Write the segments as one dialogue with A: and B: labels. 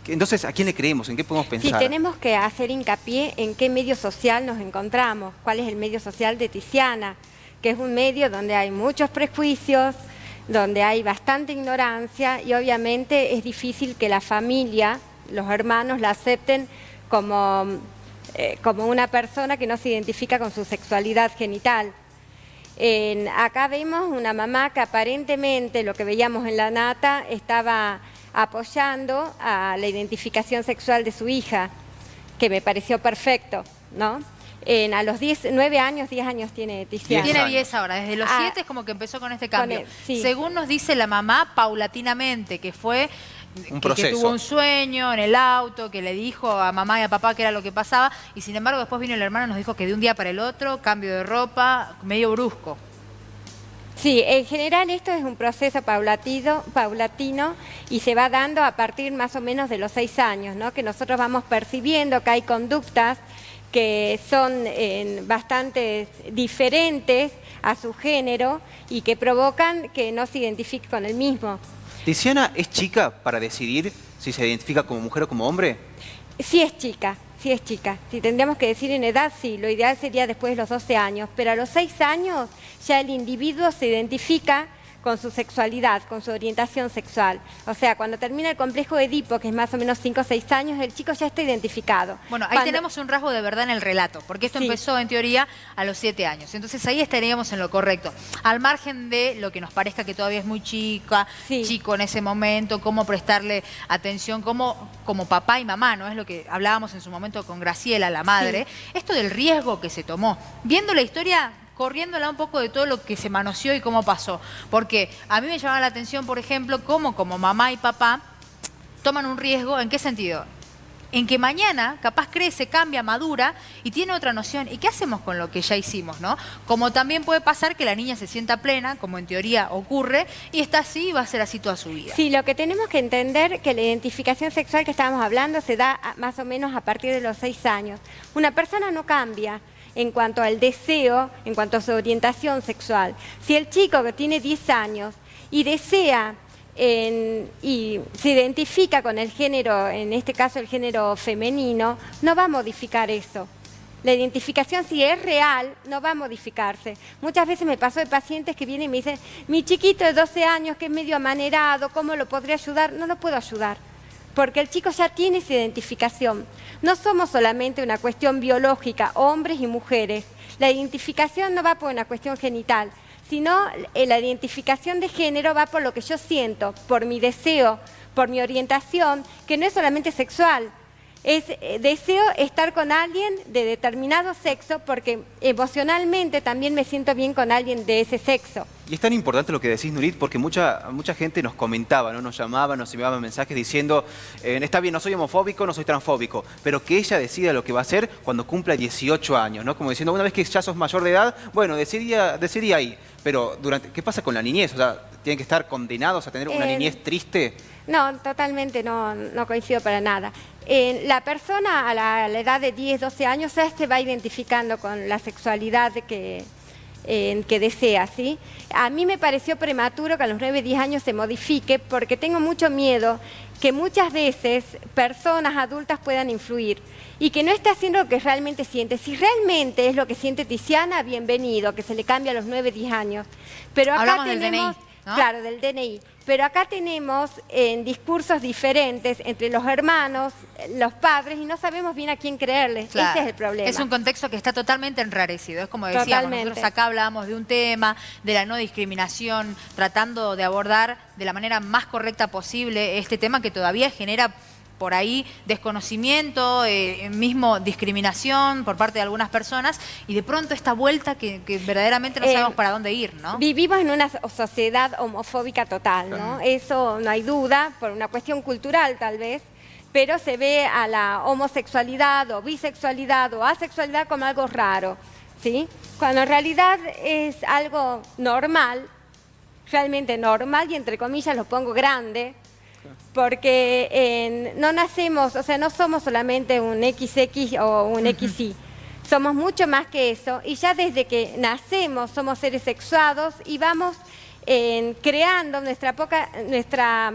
A: Entonces, ¿a quién le creemos? ¿En qué podemos pensar?
B: Sí, tenemos que hacer hincapié en qué medio social nos encontramos, cuál es el medio social de Tiziana, que es un medio donde hay muchos prejuicios, donde hay bastante ignorancia y obviamente es difícil que la familia, los hermanos, la acepten como una persona que no se identifica con su sexualidad genital. Acá vemos una mamá que aparentemente, lo que veíamos en la nata, estaba apoyando a la identificación sexual de su hija, que me pareció perfecto, ¿no? A los 9 años, 10 años tiene Tiziana.
C: Tiene 10 ahora, desde los 7 es como que empezó con este cambio.
B: Sí.
C: Según nos dice la mamá, paulatinamente, que fue
A: un proceso.
C: Que tuvo un sueño en el auto, que le dijo a mamá y a papá qué era lo que pasaba, y sin embargo después vino el hermano y nos dijo que de un día para el otro, cambio de ropa, medio brusco.
B: Sí, en general esto es un proceso paulatino y se va dando a partir más o menos de los 6 años, ¿no? Que nosotros vamos percibiendo que hay conductas que son bastante diferentes a su género y que provocan que no se identifique con el mismo.
A: ¿Tiziana es chica para decidir si se identifica como mujer o como hombre?
B: Sí es chica, sí es chica. Si tendríamos que decir en edad, sí, lo ideal sería después de los 12 años, pero a los 6 años ya el individuo se identifica con su sexualidad, con su orientación sexual. O sea, cuando termina el complejo de Edipo, que es más o menos 5 o 6 años, el chico ya está identificado.
C: Bueno, ahí tenemos un rasgo de verdad en el relato, porque esto empezó en teoría a los 7 años. Entonces ahí estaríamos en lo correcto. Al margen de lo que nos parezca que todavía es muy chica, chico en ese momento, cómo prestarle atención como papá y mamá, ¿no? Es lo que hablábamos en su momento con Graciela, la madre. Esto del riesgo que se tomó. Viendo la historia, corriéndola un poco de todo lo que se manoseó y cómo pasó. Porque a mí me llamaba la atención, por ejemplo, cómo como mamá y papá toman un riesgo. ¿En qué sentido? En que mañana capaz crece, cambia, madura y tiene otra noción. ¿Y qué hacemos con lo que ya hicimos, no? Como también puede pasar que la niña se sienta plena, como en teoría ocurre, y está así y va a ser así toda su vida.
B: Sí, lo que tenemos que entender que la identificación sexual que estábamos hablando se da más o menos a partir de los 6 años. Una persona no cambia en cuanto al deseo, en cuanto a su orientación sexual. Si el chico que tiene 10 años y desea y se identifica con el género, en este caso el género femenino, no va a modificar eso. La identificación, si es real, no va a modificarse. Muchas veces me pasó de pacientes que vienen y me dicen, mi chiquito de 12 años que es medio amanerado, ¿cómo lo podría ayudar? No lo puedo ayudar, porque el chico ya tiene esa identificación. No somos solamente una cuestión biológica, hombres y mujeres. La identificación no va por una cuestión genital, sino la identificación de género va por lo que yo siento, por mi deseo, por mi orientación, que no es solamente sexual. Deseo estar con alguien de determinado sexo porque emocionalmente también me siento bien con alguien de ese sexo.
A: Y es tan importante lo que decís, Nurit, porque mucha gente nos comentaba, ¿no? Nos llamaba, nos enviaba mensajes diciendo está bien, no soy homofóbico, no soy transfóbico, pero que ella decida lo que va a hacer cuando cumpla 18 años, ¿no? Como diciendo, una vez que ya sos mayor de edad, bueno, decidí ahí. Pero ¿qué pasa con la niñez? O sea, ¿tienen que estar condenados a tener una niñez triste?
B: No, totalmente no coincido para nada. La persona a la edad de 10, 12 años ya se va identificando con la sexualidad que desea, ¿sí? A mí me pareció prematuro que a los 9, 10 años se modifique porque tengo mucho miedo que muchas veces personas adultas puedan influir y que no esté haciendo lo que realmente siente. Si realmente es lo que siente Tiziana, bienvenido, que se le cambie a los 9, 10 años. Pero acá
C: hablamos
B: tenemos,
C: del DNI, ¿no?
B: Claro, del DNI. Pero acá tenemos discursos diferentes entre los hermanos, los padres, y no sabemos bien a quién creerles.
C: Claro.
B: Ese es el problema.
C: Es un contexto que está totalmente enrarecido. Es como decíamos, nosotros acá hablábamos de un tema, de la no discriminación, tratando de abordar de la manera más correcta posible este tema que todavía genera por ahí desconocimiento, mismo discriminación por parte de algunas personas, y de pronto esta vuelta que verdaderamente no sabemos para dónde ir, ¿no?
B: Vivimos en una sociedad homofóbica total, ¿no? Eso no hay duda, por una cuestión cultural tal vez, pero se ve a la homosexualidad o bisexualidad o asexualidad como algo raro, ¿sí? Cuando en realidad es algo normal, realmente normal, y entre comillas lo pongo grande, porque no nacemos, o sea, no somos solamente un XX o un XY, somos mucho más que eso, y ya desde que nacemos somos seres sexuados y vamos creando nuestra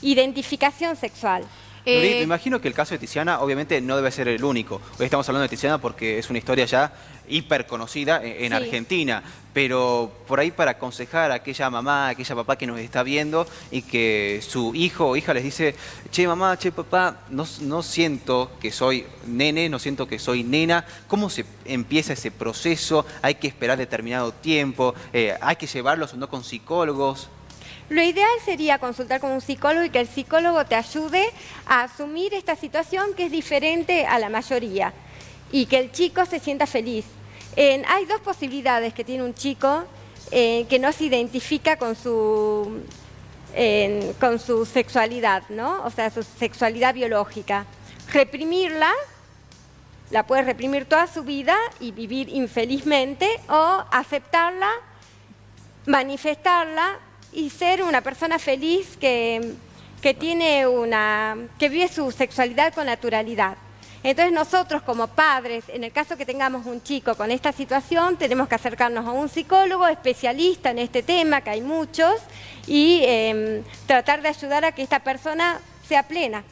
B: identificación sexual.
A: Nurit, me imagino que el caso de Tiziana obviamente no debe ser el único. Hoy estamos hablando de Tiziana porque es una historia ya hiper conocida en
B: Sí.
A: Argentina, pero por ahí para aconsejar a aquella mamá, a aquella papá que nos está viendo y que su hijo o hija les dice, che mamá, che papá, no siento que soy nene, no siento que soy nena, ¿cómo se empieza ese proceso? ¿Hay que esperar determinado tiempo? ¿Hay que llevarlos o no con psicólogos?
B: Lo ideal sería consultar con un psicólogo y que el psicólogo te ayude a asumir esta situación que es diferente a la mayoría y que el chico se sienta feliz. Hay dos posibilidades que tiene un chico que no se identifica con su sexualidad, ¿no? O sea, su sexualidad biológica. Reprimirla, la puede reprimir toda su vida y vivir infelizmente, o aceptarla, manifestarla y ser una persona feliz que vive su sexualidad con naturalidad. Entonces nosotros como padres, en el caso que tengamos un chico con esta situación, tenemos que acercarnos a un psicólogo especialista en este tema, que hay muchos, y tratar de ayudar a que esta persona sea plena.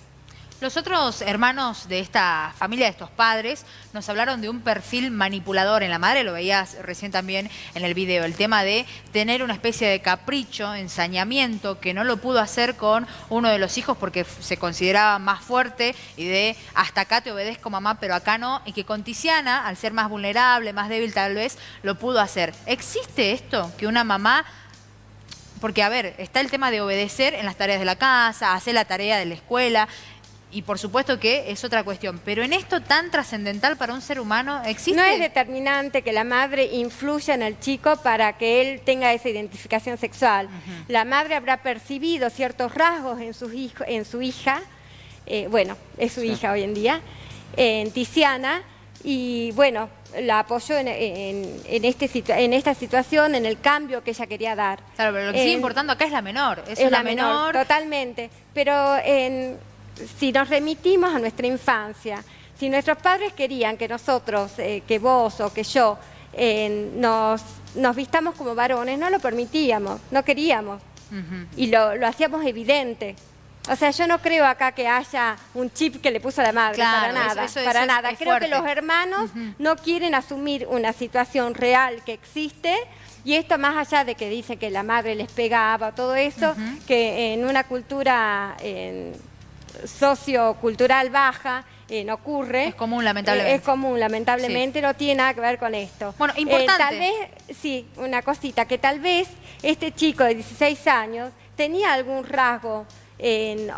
C: Los otros hermanos de esta familia, de estos padres, nos hablaron de un perfil manipulador en la madre, lo veías recién también en el video, el tema de tener una especie de capricho, ensañamiento, que no lo pudo hacer con uno de los hijos porque se consideraba más fuerte y de hasta acá te obedezco mamá, pero acá no, y que con Tiziana, al ser más vulnerable, más débil tal vez, lo pudo hacer. ¿Existe esto? Que una mamá... Porque, a ver, está el tema de obedecer en las tareas de la casa, hacer la tarea de la escuela... Y por supuesto que es otra cuestión, pero en esto tan trascendental para un ser humano, ¿existe?
B: No es determinante que la madre influya en el chico para que él tenga esa identificación sexual. La madre habrá percibido ciertos rasgos en su hija, bueno, es su hija hoy en día, en Tiziana, y bueno, la apoyó en esta situación, en el cambio que ella quería dar.
C: Claro, pero lo que sigue importando acá es la menor.
B: Es la menor, totalmente. Pero si nos remitimos a nuestra infancia, si nuestros padres querían que nosotros, que vos o que yo, nos vistamos como varones, no lo permitíamos, no queríamos. Y lo hacíamos evidente. O sea, yo no creo acá que haya un chip que le puso la madre,
C: claro,
B: para nada,
C: eso
B: para nada.
C: Es
B: Creo
C: fuerte.
B: que los hermanos no quieren asumir una situación real que existe, y esto más allá de que dicen que la madre les pegaba, todo eso, que en una cultura sociocultural baja no ocurre.
C: Es común, lamentablemente.
B: Es común, lamentablemente, no tiene nada que ver con esto.
C: Bueno, importante.
B: Tal vez, sí, una cosita, que tal vez este chico de 16 años tenía algún rasgo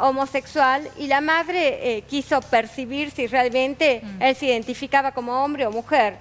B: homosexual y la madre quiso percibir si realmente él se identificaba como hombre o mujer.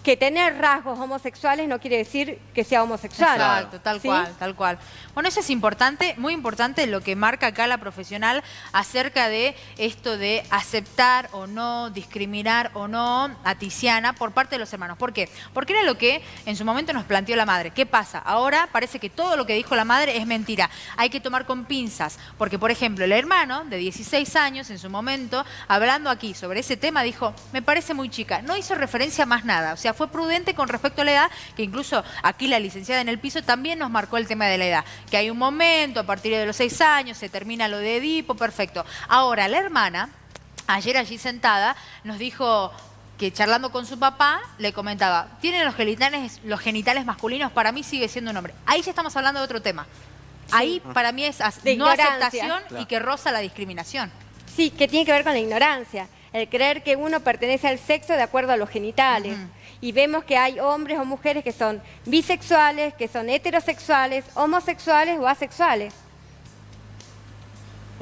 B: Que tener rasgos homosexuales no quiere decir que sea homosexual.
C: Exacto, tal
B: ¿sí?
C: cual, tal cual. Bueno, eso es importante, muy importante lo que marca acá la profesional acerca de esto de aceptar o no, discriminar o no a Tiziana por parte de los hermanos. ¿Por qué? Porque era lo que en su momento nos planteó la madre. ¿Qué pasa? Ahora parece que todo lo que dijo la madre es mentira. Hay que tomar con pinzas. Porque, por ejemplo, el hermano de 16 años en su momento, hablando aquí sobre ese tema, dijo, me parece muy chica. No hizo referencia a más nada. O sea, fue prudente con respecto a la edad, que incluso aquí la licenciada en el piso también nos marcó el tema de la edad, que hay un momento, a partir de los 6 años, se termina lo de Edipo, perfecto. Ahora, la hermana, ayer allí sentada, nos dijo que charlando con su papá, le comentaba, tienen los genitales masculinos, para mí sigue siendo un hombre. Ahí ya estamos hablando de otro tema. Ahí para mí es no aceptación y que roza la discriminación.
B: Sí, que tiene que ver con la ignorancia. El creer que uno pertenece al sexo de acuerdo a los genitales. Y vemos que hay hombres o mujeres que son bisexuales, que son heterosexuales, homosexuales o asexuales.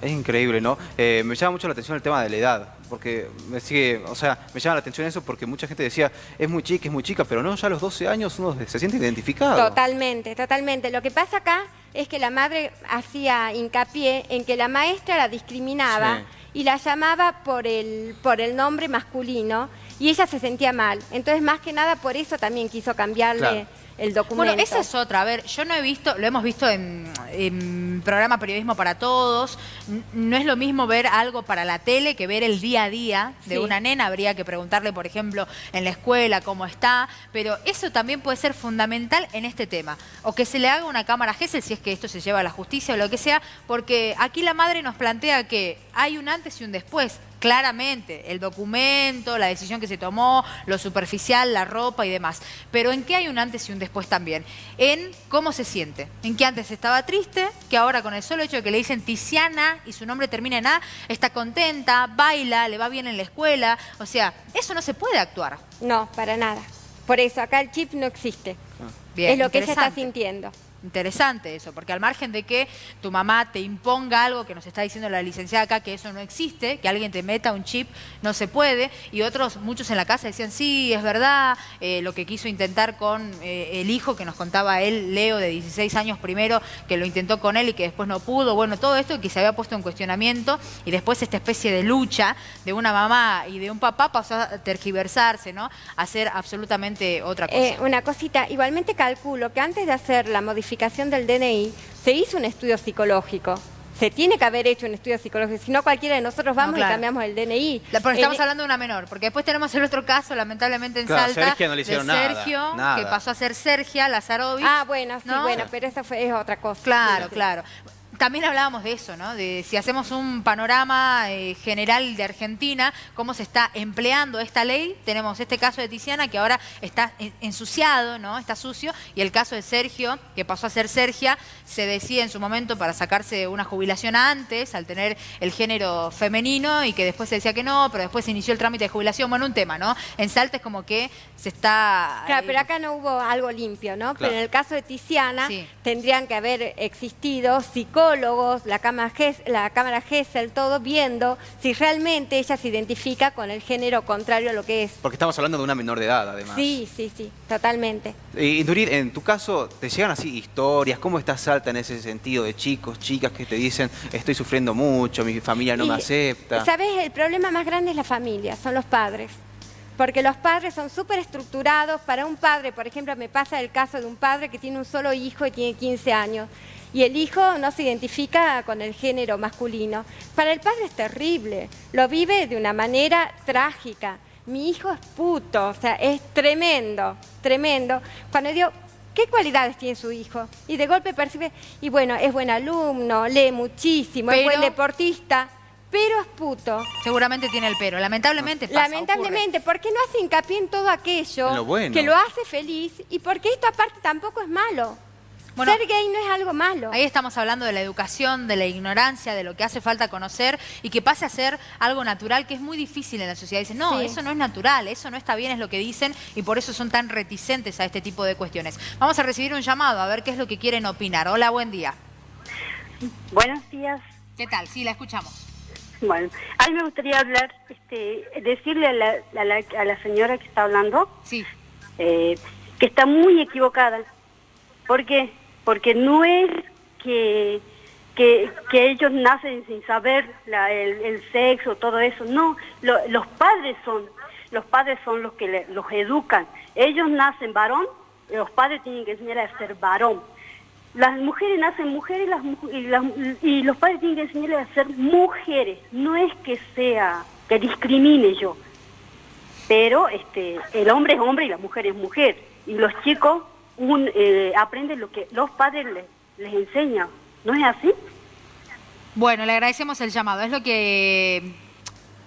A: Es increíble, ¿no? Me llama mucho la atención el tema de la edad, porque me llama la atención eso porque mucha gente decía, es muy chica, pero no, ya a los 12 años uno se siente identificado.
B: Totalmente, totalmente. Lo que pasa acá es que la madre hacía hincapié en que la maestra la discriminaba y la llamaba por el nombre masculino y ella se sentía mal. Entonces, más que nada, por eso también quiso cambiarle el documento.
C: Bueno, esa es otra. A ver, yo no he visto, lo hemos visto en programa Periodismo para Todos. No es lo mismo ver algo para la tele que ver el día a día de una nena. Habría que preguntarle, por ejemplo, en la escuela cómo está. Pero eso también puede ser fundamental en este tema. O que se le haga una cámara Gesell, si es que esto se lleva a la justicia o lo que sea, porque aquí la madre nos plantea que hay un antes y un después. Claramente, el documento, la decisión que se tomó, lo superficial, la ropa y demás. Pero ¿en qué hay un antes y un después también? En cómo se siente. En que antes estaba triste, que ahora con el solo hecho de que le dicen Tiziana y su nombre termina en A, está contenta, baila, le va bien en la escuela. O sea, eso no se puede actuar.
B: No, para nada. Por eso, acá el chip no existe.
C: Bien,
B: es lo que ella está
C: interesante.
B: sintiendo.
C: Interesante eso, porque al margen de que tu mamá te imponga algo que nos está diciendo la licenciada acá, que eso no existe, que alguien te meta un chip, no se puede, y otros, muchos en la casa decían, sí, es verdad, lo que quiso intentar con el hijo que nos contaba él, Leo, de 16 años primero, que lo intentó con él y que después no pudo, bueno, todo esto que se había puesto en cuestionamiento, y después esta especie de lucha de una mamá y de un papá pasó a tergiversarse, ¿no? A hacer absolutamente otra cosa.
B: Una cosita, igualmente calculo que antes de hacer la modificación del DNI, se hizo un estudio psicológico. Se tiene que haber hecho un estudio psicológico, si no cualquiera de nosotros vamos y cambiamos el DNI.
C: Pero estamos hablando de una menor, porque después tenemos el otro caso, lamentablemente en Salta,
A: Sergio no le hicieron
C: de Sergio,
A: nada.
C: que pasó a ser Sergia Lazarovich.
B: Ah, bueno, sí,
C: ¿no?
B: bueno, pero eso es otra cosa.
C: Claro,
B: Sí, sí.
C: claro. También hablábamos de eso, ¿no? De si hacemos un panorama general de Argentina, cómo se está empleando esta ley. Tenemos este caso de Tiziana que ahora está ensuciado, ¿no? Está sucio. Y el caso de Sergio, que pasó a ser Sergia, se decide en su momento para sacarse una jubilación antes, al tener el género femenino, y que después se decía que no, pero después se inició el trámite de jubilación. Bueno, un tema, ¿no? En Salta es como que se está...
B: Claro, pero acá no hubo algo limpio, ¿no?
A: Claro.
B: Pero en el caso de Tiziana
C: Sí.
B: tendrían que haber existido psicólogos, la cámara Gesell, todo viendo si realmente ella se identifica con el género contrario a lo que es.
A: Porque estamos hablando de una menor de edad, además.
B: Sí, sí, sí, totalmente.
A: Y Nurit, en tu caso, ¿te llegan así historias? ¿Cómo está Salta en ese sentido de chicos, chicas que te dicen, estoy sufriendo mucho, mi familia no me acepta?
B: ¿Sabes? El problema más grande es la familia, son los padres. Porque los padres son súper estructurados. Para un padre, por ejemplo, me pasa el caso de un padre que tiene un solo hijo y tiene 15 años. Y el hijo no se identifica con el género masculino. Para el padre es terrible, lo vive de una manera trágica. Mi hijo es puto, o sea, es tremendo, tremendo. Cuando digo, ¿qué cualidades tiene su hijo? Y de golpe percibe, y bueno, es buen alumno, lee muchísimo, es buen deportista, pero es puto.
C: Seguramente tiene el pero, lamentablemente pasa,
B: Lamentablemente, porque no hace hincapié en todo aquello
A: En lo bueno.
B: que lo hace feliz y porque esto aparte tampoco es malo.
C: Bueno,
B: ser gay no es algo malo.
C: Ahí estamos hablando de la educación, de la ignorancia, de lo que hace falta conocer y que pase a ser algo natural, que es muy difícil en la sociedad. Dicen, no,
B: Sí.
C: eso no es natural, eso no está bien, es lo que dicen, y por eso son tan reticentes a este tipo de cuestiones. Vamos a recibir un llamado a ver qué es lo que quieren opinar. Hola, buen día.
D: Buenos días.
C: ¿Qué tal? Sí, la escuchamos.
D: Bueno, a mí me gustaría hablar, decirle a la señora que está hablando
C: Sí.
D: que está muy equivocada. ¿Por qué? Porque no es que ellos nacen sin saber el sexo, todo eso. No, los padres son los que los educan. Ellos nacen varón, los padres tienen que enseñar a ser varón. Las mujeres nacen mujeres y los padres tienen que enseñarles a ser mujeres. No es que discrimine yo, pero el hombre es hombre y la mujer es mujer. Y los chicos aprenden lo que los padres les enseñan. ¿No es así?
C: Bueno, le agradecemos el llamado. Es lo que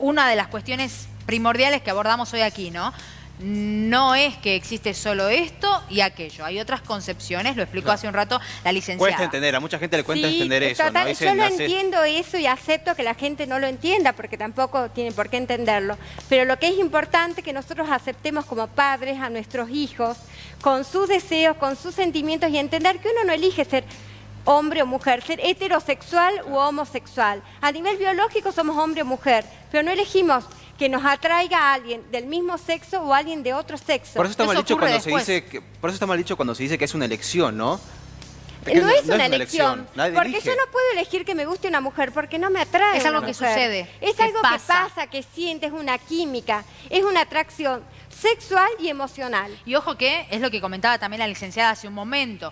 C: una de las cuestiones primordiales que abordamos hoy aquí, ¿no? No es que existe solo esto y aquello. Hay otras concepciones, lo explicó hace un rato la licenciada.
A: Cuesta entender, a mucha gente le cuesta
B: Sí,
A: entender eso.
B: total,
A: ¿no?
B: yo lo entiendo eso y acepto que la gente no lo entienda porque tampoco tiene por qué entenderlo. Pero lo que es importante es que nosotros aceptemos como padres a nuestros hijos con sus deseos, con sus sentimientos y entender que uno no elige ser hombre o mujer, ser heterosexual u homosexual. A nivel biológico somos hombre o mujer, pero no elegimos que nos atraiga a alguien del mismo sexo o a alguien de otro sexo.
A: Por eso está mal dicho
C: ocurre
A: cuando
C: después.
A: por eso está mal dicho cuando se dice que es una elección, ¿no?
B: No es una elección,
A: Nadie
B: porque
A: elige.
B: yo no puedo elegir que me guste una mujer porque no me atrae.
C: Es
B: una
C: algo que
B: mujer.
C: sucede,
B: Es
C: que
B: algo
C: pasa.
B: que pasa, que sientes, una química, es una atracción sexual y emocional.
C: Y ojo que es lo que comentaba también la licenciada hace un momento.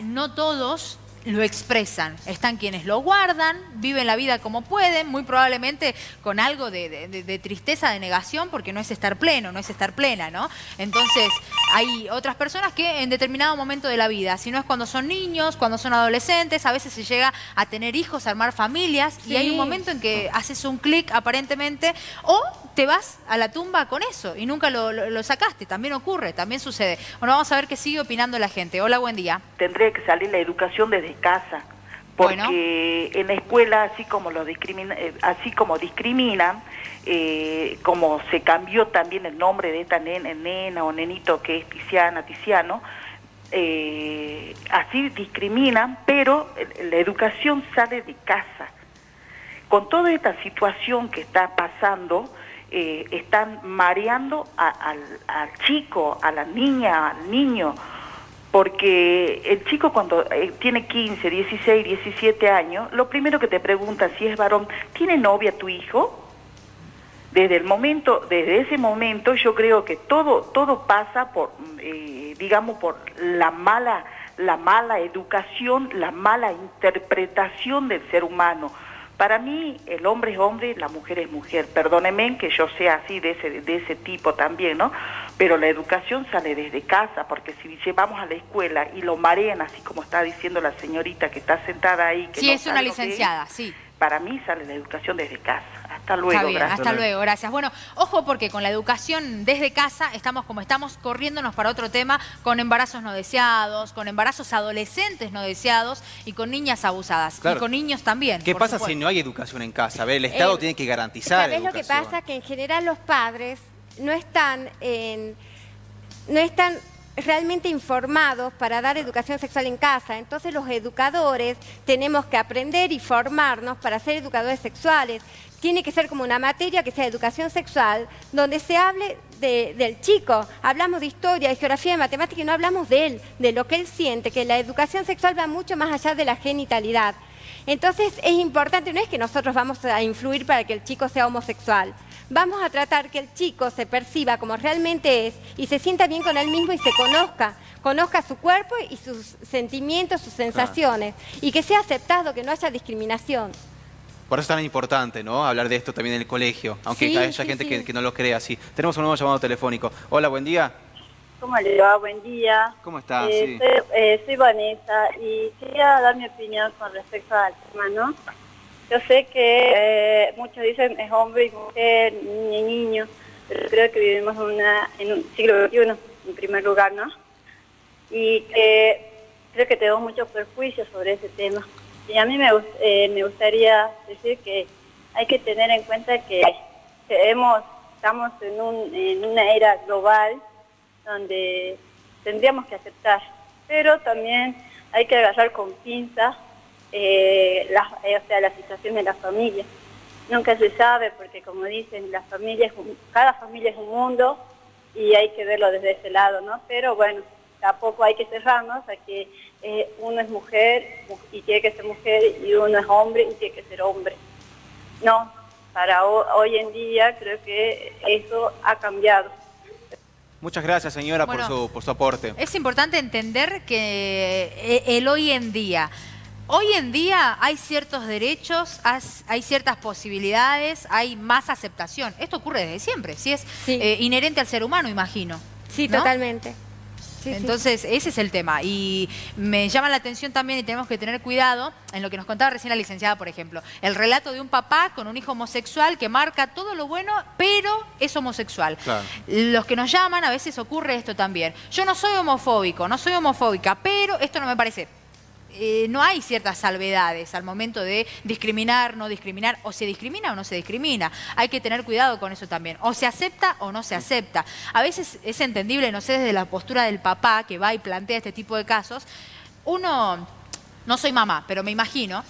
C: No todos lo expresan. Están quienes lo guardan, viven la vida como pueden, muy probablemente con algo de tristeza, de negación, porque no es estar pleno, no es estar plena, ¿no? Entonces, hay otras personas que en determinado momento de la vida, si no es cuando son niños, cuando son adolescentes, a veces se llega a tener hijos, a armar familias, y hay un momento en que haces un clic aparentemente, o te vas a la tumba con eso y nunca lo sacaste. También ocurre, también sucede. Bueno, vamos a ver qué sigue opinando la gente. Hola, buen día.
E: Tendría que salir la educación desde casa, porque en la escuela, así como discriminan, como se cambió también el nombre de esta nena o nenito que es Tiziano, así discriminan, pero la educación sale de casa. Con toda esta situación que está pasando, están mareando al chico, a la niña, al niño, porque el chico cuando tiene 15, 16, 17 años, lo primero que te pregunta si es varón, ¿tiene novia tu hijo? Desde ese momento yo creo que todo pasa por, digamos, por la mala educación, la mala interpretación del ser humano. Para mí el hombre es hombre, la mujer es mujer. Perdónenme que yo sea así de ese tipo también, ¿no? Pero la educación sale desde casa, porque si llevamos a la escuela y lo marean, así como está diciendo la señorita que está sentada ahí... Que
C: Sí,
E: no
C: es una licenciada, sí.
E: Para mí sale la educación desde casa. Hasta luego,
C: Está bien,
E: gracias.
C: hasta luego, gracias. Bueno, ojo porque con la educación desde casa estamos como estamos, corriéndonos para otro tema, con embarazos no deseados, con embarazos adolescentes no deseados y con niñas abusadas.
A: Claro.
C: Y con niños también.
A: ¿Qué
C: por
A: pasa
C: supuesto.
A: si no hay educación en casa? A ver, el Estado tiene que garantizar
B: ¿Sabés lo que
A: educación.
B: pasa? Que en general los padres no están realmente informados para dar educación sexual en casa. Entonces los educadores tenemos que aprender y formarnos para ser educadores sexuales. Tiene que ser como una materia que sea educación sexual, donde se hable del chico. Hablamos de historia, de geografía, de matemática y no hablamos de él, de lo que él siente, que la educación sexual va mucho más allá de la genitalidad. Entonces es importante, no es que nosotros vamos a influir para que el chico sea homosexual. Vamos a tratar que el chico se perciba como realmente es y se sienta bien con él mismo y se conozca su cuerpo y sus sentimientos, sus sensaciones, y que sea aceptado, que no haya discriminación.
A: Por eso es tan importante, ¿no? Hablar de esto también en el colegio, aunque
B: Sí,
A: haya gente que no lo crea así. Tenemos un nuevo llamado telefónico. Hola, buen día.
F: ¿Cómo le va? Buen día.
A: ¿Cómo está? Sí.
F: Soy Vanessa y quería dar mi opinión con respecto al tema, ¿no? Yo sé que muchos dicen es hombre y mujer, niña y niño, pero creo que vivimos en un siglo XXI, en primer lugar, ¿no? Y que creo que tenemos muchos perjuicios sobre ese tema. Y a mí me gustaría decir que hay que tener en cuenta que estamos en una era global donde tendríamos que aceptar, pero también hay que agarrar con pinzas la situación de la familia. Nunca se sabe porque, como dicen, cada familia es un mundo y hay que verlo desde ese lado, ¿no? Pero bueno, tampoco hay que cerrarnos a que uno es mujer y tiene que ser mujer y uno es hombre y tiene que ser hombre. No, para hoy en día creo que eso ha cambiado.
A: Muchas gracias, señora,
C: Bueno,
A: por su aporte.
C: Es importante entender que el hoy en día hay ciertos derechos, hay ciertas posibilidades, hay más aceptación. Esto ocurre desde siempre, sí es inherente al ser humano, imagino.
B: Sí,
C: ¿no?
B: totalmente. Sí,
C: Entonces, ese es el tema. Y me llama la atención también, y tenemos que tener cuidado, en lo que nos contaba recién la licenciada, por ejemplo. El relato de un papá con un hijo homosexual que marca todo lo bueno, pero es homosexual.
A: Claro.
C: Los que nos llaman, a veces ocurre esto también. Yo no soy homofóbico, no soy homofóbica, pero esto no me parece. No hay ciertas salvedades al momento de discriminar, no discriminar, o se discrimina o no se discrimina. Hay que tener cuidado con eso también. O se acepta o no se acepta. A veces es entendible, no sé, desde la postura del papá que va y plantea este tipo de casos. Uno, no soy mamá, pero me imagino,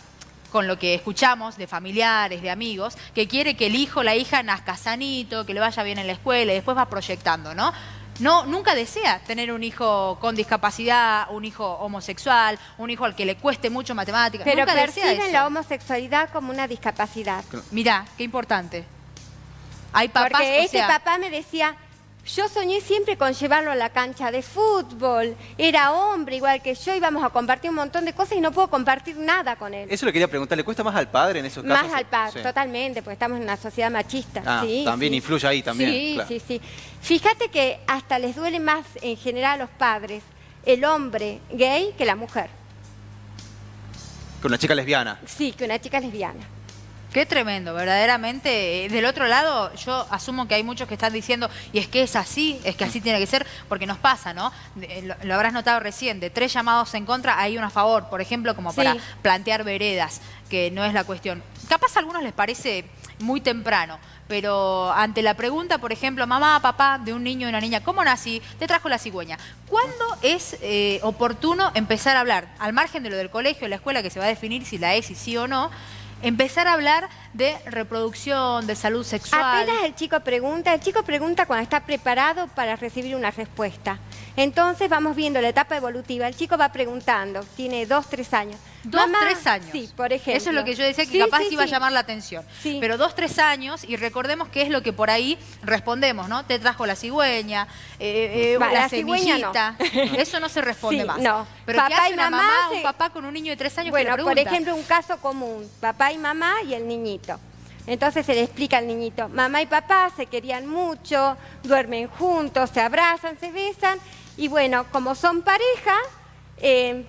C: con lo que escuchamos de familiares, de amigos, que quiere que el hijo o la hija nazca sanito, que le vaya bien en la escuela y después va proyectando, ¿no? nunca desea tener un hijo con discapacidad, un hijo homosexual, un hijo al que le cueste mucho matemáticas.
B: Pero
C: Nunca desea
B: perciben
C: eso.
B: la homosexualidad como una discapacidad.
C: Mirá, qué importante. Hay papás,
B: Porque
C: o
B: este
C: sea,
B: papá me decía, yo soñé siempre con llevarlo a la cancha de fútbol, era hombre igual que yo, íbamos a compartir un montón de cosas y no puedo compartir nada con él.
A: Eso le quería preguntar, ¿le cuesta más al padre en esos casos?
B: Más al padre,
A: Sí.
B: totalmente, porque estamos en una sociedad machista.
A: Ah,
B: sí,
A: también
B: sí.
A: influye ahí también.
B: Sí,
A: claro.
B: sí, sí. Fíjate que hasta les duele más en general a los padres el hombre gay que la mujer.
A: Con una chica lesbiana.
B: Sí, que una chica lesbiana.
C: qué tremendo, verdaderamente. Del otro lado, yo asumo que hay muchos que están diciendo, y es que es así, es que así tiene que ser, porque nos pasa, ¿no? Lo habrás notado recién, de 3 llamados en contra, hay uno a favor, por ejemplo, como
B: Sí.
C: para plantear veredas, que no es la cuestión. Capaz a algunos les parece muy temprano, pero ante la pregunta, por ejemplo, mamá, papá, de un niño y una niña, ¿cómo nací? Te trajo la cigüeña. ¿Cuándo es oportuno empezar a hablar, al margen de lo del colegio, la escuela, que se va a definir si la es y sí o no, empezar a hablar de reproducción, de salud sexual?
B: Apenas el chico pregunta cuando está preparado para recibir una respuesta. Entonces vamos viendo la etapa evolutiva. El chico va preguntando, tiene 2, 3 años.
C: 2,
B: Mamá,
C: 3 años.
B: Sí, por ejemplo.
C: Eso es lo que yo decía, que
B: Sí,
C: capaz
B: sí,
C: iba a
B: sí.
C: llamar la atención.
B: Sí.
C: Pero 2, 3 años, y recordemos que es lo que por ahí respondemos, ¿no? Te trajo la cigüeña,
B: Va,
C: la
B: la cigüeña no.
C: semillita. Eso no se responde
B: Sí,
C: más.
B: no.
C: Pero ¿qué
B: Papá
C: hace
B: y
C: una
B: mamá
C: mamá,
B: se-
C: un papá con un niño de 3 años que
B: Bueno,
C: le
B: por
C: pregunta?
B: ejemplo, un caso común, papá y mamá y el niñito. Entonces se le explica al niñito, mamá y papá se querían mucho, duermen juntos, se abrazan, se besan, y bueno, como son pareja,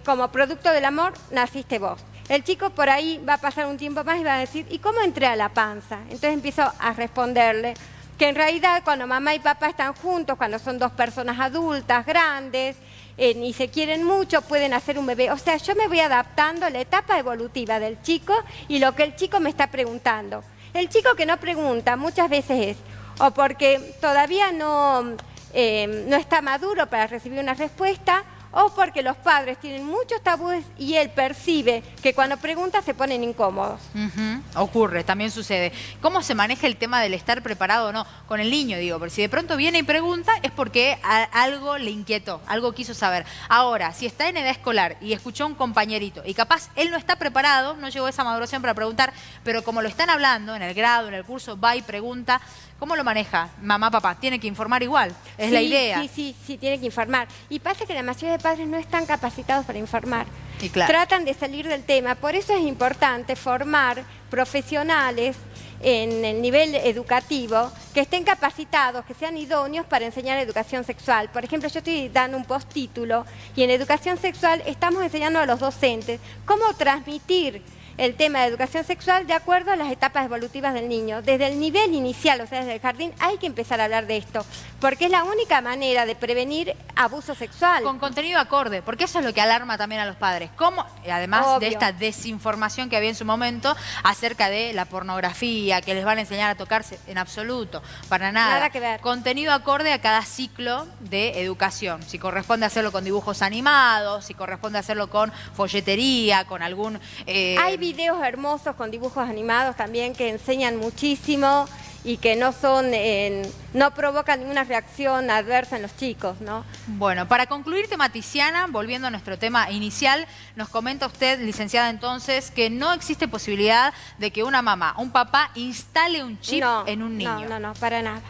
B: como producto del amor, naciste vos. El chico por ahí va a pasar un tiempo más y va a decir, ¿y cómo entré a la panza? Entonces empiezo a responderle que en realidad cuando mamá y papá están juntos, cuando son 2 personas adultas, grandes, y se quieren mucho, pueden hacer un bebé. O sea, yo me voy adaptando a la etapa evolutiva del chico y lo que el chico me está preguntando. El chico que no pregunta muchas veces es o porque todavía no está maduro para recibir una respuesta, o porque los padres tienen muchos tabúes y él percibe que cuando pregunta se ponen incómodos.
C: Ujú, ocurre, también sucede. ¿Cómo se maneja el tema del estar preparado o no? Con el niño, digo, porque si de pronto viene y pregunta es porque algo le inquietó, algo quiso saber. Ahora, si está en edad escolar y escuchó a un compañerito y capaz él no está preparado, no llegó a esa maduración para preguntar, pero como lo están hablando en el grado, en el curso, va y pregunta, ¿cómo lo maneja? Mamá, papá, tiene que informar igual, es la idea.
B: Sí, tiene que informar. Y pasa que la mayoría de padres no están capacitados para informar.
C: Y claro.
B: Tratan de salir del tema. Por eso es importante formar profesionales en el nivel educativo que estén capacitados, que sean idóneos para enseñar educación sexual. Por ejemplo, yo estoy dando un postítulo y en educación sexual estamos enseñando a los docentes cómo transmitir el tema de educación sexual de acuerdo a las etapas evolutivas del niño. Desde el nivel inicial, o sea, desde el jardín, hay que empezar a hablar de esto, porque es la única manera de prevenir abuso sexual.
C: Con contenido acorde, porque eso es lo que alarma también a los padres. ¿Cómo? Además de
B: Obvio.
C: esta desinformación que había en su momento acerca de la pornografía, que les van a enseñar a tocarse, en absoluto, para nada.
B: Nada que ver.
C: Contenido acorde a cada ciclo de educación. Si corresponde hacerlo con dibujos animados, si corresponde hacerlo con folletería, con algún...
B: Hay videos hermosos con dibujos animados también que enseñan muchísimo y que no provocan ninguna reacción adversa en los chicos, ¿no?
C: Bueno, para concluir, tema Tiziana, volviendo a nuestro tema inicial, nos comenta usted, licenciada entonces, que no existe posibilidad de que una mamá, un papá, instale un chip en un niño.
B: No, para nada,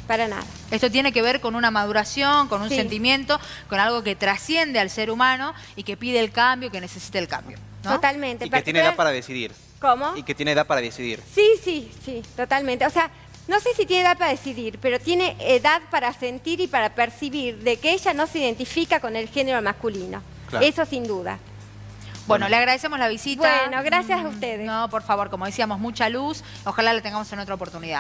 B: para nada.
C: Esto tiene que ver con una maduración, con un
B: Sí.
C: sentimiento, con algo que trasciende al ser humano y que pide el cambio, que necesita el cambio, ¿no?
B: Totalmente.
A: Y que tiene edad para decidir.
B: ¿Cómo?
A: Y que tiene edad para decidir.
B: Sí, totalmente. O sea, no sé si tiene edad para decidir, pero tiene edad para sentir y para percibir de que ella no se identifica con el género masculino.
A: Claro.
B: Eso sin duda.
C: Bueno, le agradecemos la visita.
B: Bueno, gracias a ustedes.
C: No, por favor, como decíamos, mucha luz. Ojalá la tengamos en otra oportunidad.